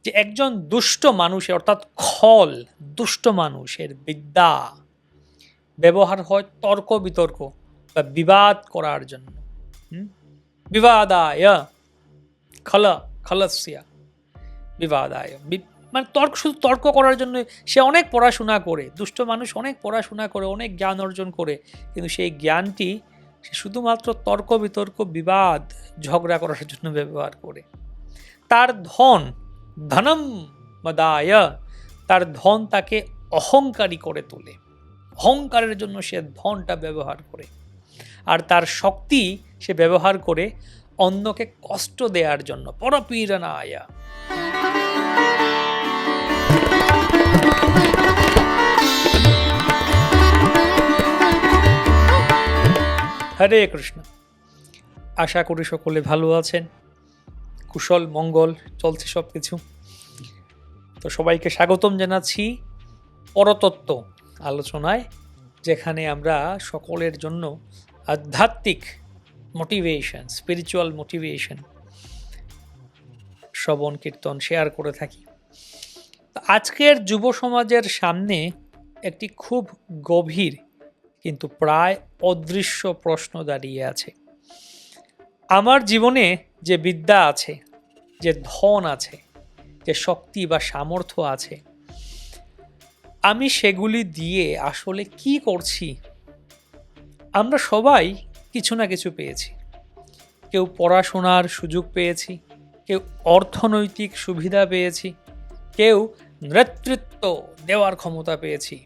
যে একজন দুষ্ট মানুষের অর্থাৎ খল দুষ্ট মানুষের বিদ্যা ব্যবহার হয় তর্ক বিতর্ক বা বিবাদ করার জন্য। বিবাদায় খল খলস্য বিবাদায়, মানে শুধু তর্ক করার জন্য। সে অনেক পড়াশোনা করে, দুষ্ট মানুষ অনেক পড়াশোনা করে, অনেক জ্ঞান অর্জন করে, কিন্তু সেই জ্ঞানটি সে শুধুমাত্র তর্ক বিতর্ক বিবাদ ঝগড়া করার জন্য ব্যবহার করে। তার ধনম মদায়, তার ধন তাকে অহংকারী করে তোলে, অহংকারের জন্য সে ধনটা ব্যবহার করে। আর তার শক্তি সে ব্যবহার করে অন্যকে কষ্ট দেওয়ার জন্য, পরপীড়নায়। হরে কৃষ্ণ। আশা করি সকলে ভালো আছেন, কুশল মঙ্গল চলছে সব কিছু। তো সবাইকে স্বাগতম জানাচ্ছি পরতত্ত্ব আলোচনায়, যেখানে আমরা সকলের জন্য আধ্যাত্মিক মোটিভেশন, স্পিরিচুয়াল মোটিভেশন শ্রবণ কীর্তন শেয়ার করে থাকি। আজকের যুব সমাজের সামনে একটি খুব গভীর কিন্তু প্রায় অদৃশ্য প্রশ্ন দাঁড়িয়ে আছে। আমার জীবনে যে বিদ্যা আছে, যে ধন আছে, যে শক্তি বা সামর্থ্য আছে, আমি সেগুলি দিয়ে আসলে কি করছি? আমরা সবাই কিছু না কিছু পেয়েছি। কেউ পড়াশোনার সুযোগ পেয়েছি, কেউ অর্থনৈতিক সুবিধা পেয়েছি, কেউ নেতৃত্ব দেওয়ার ক্ষমতা পেয়েছি,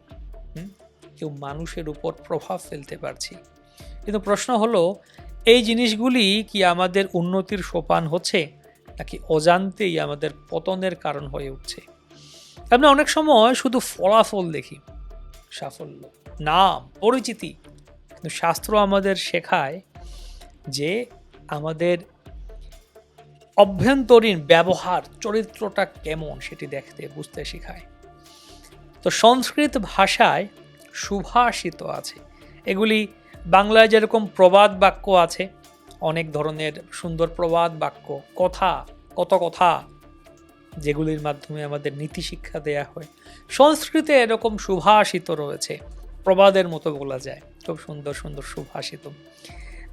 কেউ মানুষের উপর প্রভাব ফেলতে পারছি। কিন্তু প্রশ্ন হলো, এই জিনিসগুলি কি আমাদের উন্নতির সোপান হচ্ছে, নাকি অজান্তেই আমাদের পতনের কারণ হয়ে উঠছে? আমরা অনেক সময় শুধু ফলাফল দেখি, সাফল্য, নাম, পরিচিতি, কিন্তু শাস্ত্র আমাদের শেখায় যে আমাদের অভ্যন্তরীণ ব্যবহার, চরিত্রটা কেমন সেটি দেখতে বুঝতে শেখায়। তো সংস্কৃত ভাষায় সুভাষিত আছে। এগুলি বাংলায় যেরকম প্রবাদ বাক্য আছে, অনেক ধরনের সুন্দর প্রবাদ বাক্য, কথা যেগুলির মাধ্যমে আমাদের নীতি শিক্ষা দেয়া হয়, সংস্কৃতে এরকম সুভাষিত রয়েছে, প্রবাদের মতো বলা যায়, খুব সুন্দর সুন্দর সুভাষিত।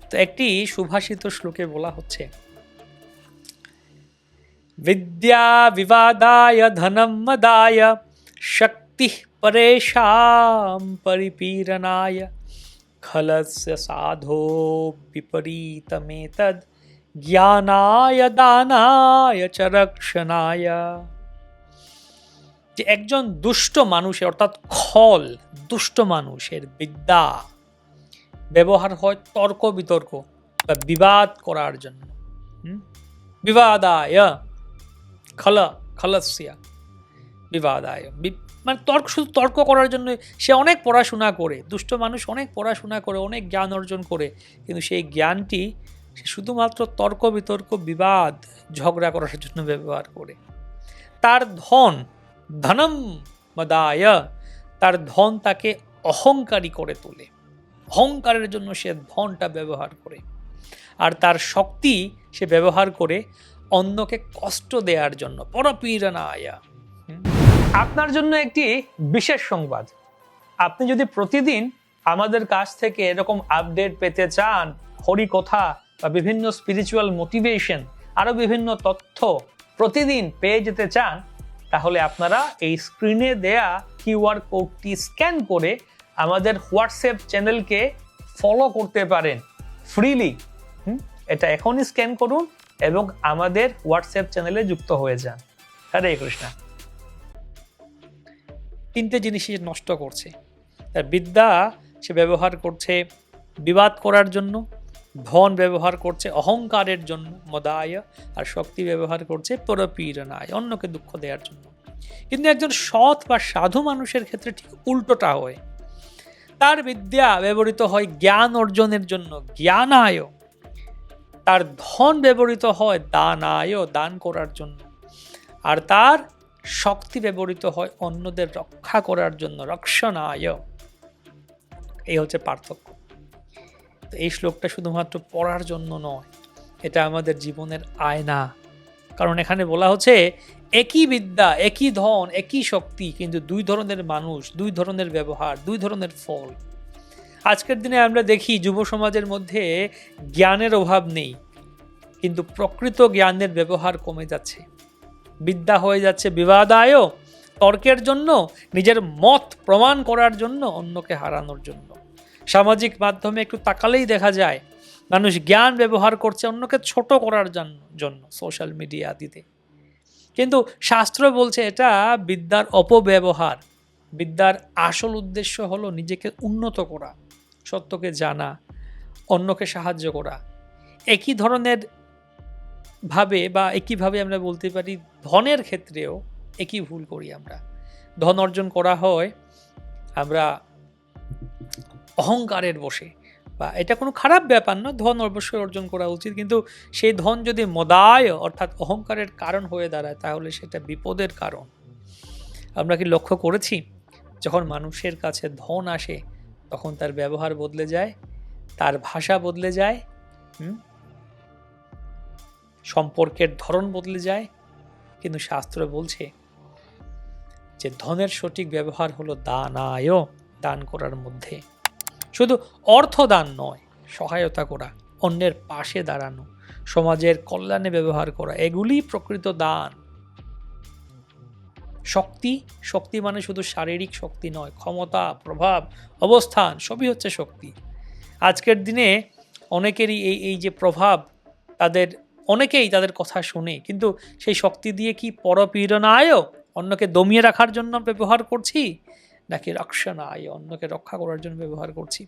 তো একটি সুভাষিত শ্লোকে বলা হচ্ছে, বিদ্যা বিবাদায় ধনম মদায় শক্তি পরেশাম পরিপীড়নায় খলস্য সাধো বিপরীতমেতদ জ্ঞানায় দানায় চ রক্ষণায়। যে একজন দুষ্ট মানুষের অর্থাৎ খল দুষ্ট মানুষের বিদ্যা ব্যবহার হয় তর্ক বিতর্ক বা বিবাদ করার জন্য। বিবাদায় খলস্য বিবাদায়, মানে শুধু তর্ক করার জন্য। সে অনেক পড়াশোনা করে, দুষ্ট মানুষ অনেক পড়াশোনা করে, অনেক জ্ঞান অর্জন করে, কিন্তু সেই জ্ঞানটি সে শুধুমাত্র তর্ক বিতর্ক বিবাদ ঝগড়া করার জন্য ব্যবহার করে। তার ধনম মদায়, তার ধন তাকে অহংকারী করে তোলে, অহংকারের জন্য সে ধনটা ব্যবহার করে। আর তার শক্তি সে ব্যবহার করে অন্যকে কষ্ট দেওয়ার জন্য, পরপীড়নায়। আপনার জন্য একটি বিশেষ সংবাদ। আপনি যদি প্রতিদিন আমাদের কাছ থেকে এরকম আপডেট পেতে চান, হরিকথা বা বিভিন্ন স্পিরিচুয়াল মোটিভেশন, আরো বিভিন্ন তথ্য প্রতিদিন পেয়ে যেতে চান, তাহলে আপনারা এই স্ক্রিনে দেয়া কিউআর কোডটি স্ক্যান করে আমাদের হোয়াটসঅ্যাপ চ্যানেলকে ফলো করতে পারেন ফ্রিলি। এটা এখনই স্ক্যান করুন এবং আমাদের হোয়াটসঅ্যাপ চ্যানেলে যুক্ত হয়ে যান। হরে কৃষ্ণ। তিনটে জিনিসই নষ্ট করছে। তার বিদ্যা সে ব্যবহার করছে বিবাদ করার জন্য, ধন ব্যবহার করছে অহংকারের জন্য মদায়, আর শক্তি ব্যবহার করছে পরপীড়নায়, অন্যকে দুঃখ দেওয়ার জন্য। কিন্তু একজন সৎ বা সাধু মানুষের ক্ষেত্রে ঠিক উল্টোটা হয়। তার বিদ্যা ব্যবহৃত হয় জ্ঞান অর্জনের জন্য, জ্ঞানায়। তার ধন ব্যবহৃত হয় দানায়, দান করার জন্য। আর তার শক্তি ব্যবহৃত হয় অন্যদের রক্ষা করার জন্য, রক্ষণায়। এই হচ্ছে পার্থক্য। তো এই শ্লোকটা শুধুমাত্র পড়ার জন্য নয়, এটা আমাদের জীবনের আয়না। কারণ এখানে বলা হচ্ছে একই বিদ্যা, একই ধন, একই শক্তি, কিন্তু দুই ধরনের মানুষ, দুই ধরনের ব্যবহার, দুই ধরনের ফল। আজকের দিনে আমরা দেখি যুব সমাজের মধ্যে জ্ঞানের অভাব নেই, কিন্তু প্রকৃত জ্ঞানের ব্যবহার কমে যাচ্ছে। বিদ্যা হয়ে যাচ্ছে বিবাদায়, তর্কের জন্য, নিজের মত প্রমাণ করার জন্য, অন্যকে হারানোর জন্য। সামাজিক মাধ্যমে একটু তাকালেই দেখা যায় মানুষ জ্ঞান ব্যবহার করছে অন্যকে ছোট করার জন্য, সোশ্যাল মিডিয়া আদিতে। কিন্তু শাস্ত্র বলছে এটা বিদ্যার অপব্যবহার। বিদ্যার আসল উদ্দেশ্য হলো নিজেকে উন্নত করা, সত্যকে জানা, অন্যকে সাহায্য করা। একই ধরনের ভাবে বা একইভাবে আমরা বলতে পারি ধনের ক্ষেত্রেও একই ভুল করি আমরা। ধন অর্জন করা হয় আমরা অহংকারের বশে, বা এটা কোনো খারাপ ব্যাপার না, ধন অবশ্যই অর্জন করা উচিত, কিন্তু সেই ধন যদি মদায় অর্থাৎ অহংকারের কারণ হয়ে দাঁড়ায় তাহলে সেটা বিপদের কারণ। আমরা কি লক্ষ্য করেছি যখন মানুষের কাছে ধন আসে তখন তার ব্যবহার বদলে যায়, তার ভাষা বদলে যায়, সম্পর্কের ধরন বদলে যায়। কিন্তু শাস্ত্র বলছে যে ধনের সঠিক ব্যবহার হলো দানায়, দান করার মধ্যে। শুধু অর্থ দান নয়, সহায়তা করা, অন্যের পাশে দাঁড়ানো, সমাজের কল্যাণে ব্যবহার করা, এগুলি প্রকৃত দান। শক্তি, শক্তি মানে শুধু শারীরিক শক্তি নয়, ক্ষমতা, প্রভাব, অবস্থান সবই হচ্ছে শক্তি। আজকের দিনে অনেকেরই এই যে প্রভাব, অনেকেই তাদের কথা শুনে, কিন্তু সেই শক্তি দিয়ে কি পরপীড়নায়, অন্যকে দমিয়ে রাখার জন্য ব্যবহার করছি, নাকি রক্ষণায়, অন্যকে রক্ষা করার জন্য ব্যবহার করছি।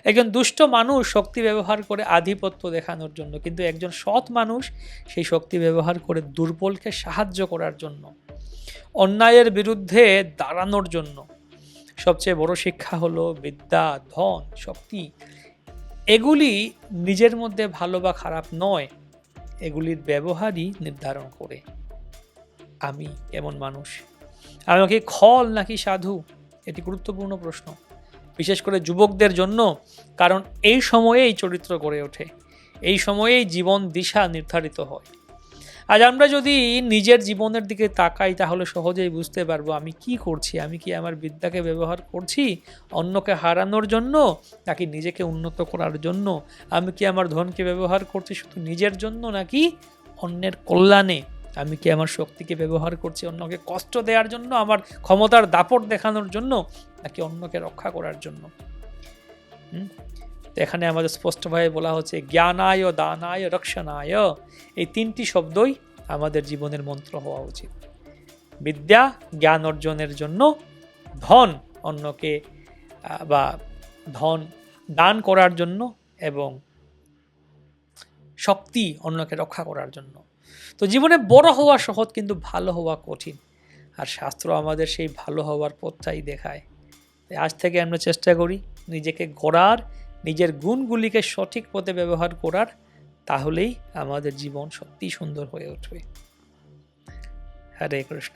একজন দুষ্ট মানুষ শক্তি ব্যবহার করে আধিপত্য দেখানোর জন্য, কিন্তু একজন সৎ মানুষ সেই শক্তি ব্যবহার করে দুর্বলকে সাহায্য করার জন্য, অন্যায়ের বিরুদ্ধে দাঁড়ানোর জন্য। সবচেয়ে বড় শিক্ষা হলো বিদ্যা, ধন, শক্তি এগুলি নিজের মধ্যে ভালো বা খারাপ নয়, এগুলির ব্যবহারই নির্ধারণ করে আমি কেমন মানুষ, আমাকে খল নাকি সাধু। এটি গুরুত্বপূর্ণ প্রশ্ন, বিশেষ করে যুবকদের জন্য, কারণ এই সময়েই চরিত্র গড়ে ওঠে, এই সময়েই জীবন দিশা নির্ধারিত হয়। আজ আমরা যদি নিজের জীবনের দিকে তাকাই তাহলে সহজেই বুঝতে পারবো আমি কি করছি। আমি কি আমার বিদ্যাকে ব্যবহার করছি অন্যকে হারানোর জন্য, নাকি নিজেকে উন্নত করার জন্য? আমি কি আমার ধনকে ব্যবহার করছি শুধু নিজের জন্য, নাকি অন্যের কল্যাণে? আমি কি আমার শক্তিকে ব্যবহার করছি অন্যকে কষ্ট দেওয়ার জন্য, আমার ক্ষমতার দাপট দেখানোর জন্য, নাকি অন্যকে রক্ষা করার জন্য? এখানে আমাদের স্পষ্টভাবে বলা হচ্ছে জ্ঞানায়, দানায়, রক্ষণায়, এই তিনটি শব্দই আমাদের জীবনের মন্ত্র হওয়া উচিত। বিদ্যা জ্ঞান অর্জনের জন্য, ধন অন্যকে বা ধন দান করার জন্য, এবং শক্তি অন্যকে রক্ষা করার জন্য। তো জীবনে বড় হওয়া সহজ, কিন্তু ভালো হওয়া কঠিন, আর শাস্ত্র আমাদের সেই ভালো হওয়ার পথটাই দেখায়। আজ থেকে আমরা চেষ্টা করি নিজেকে গড়ার, নিজের গুণগুলিকে সঠিক পথে ব্যবহার করার, তাহলেই আমাদের জীবন সত্যি সুন্দর হয়ে উঠবে। হরে কৃষ্ণ।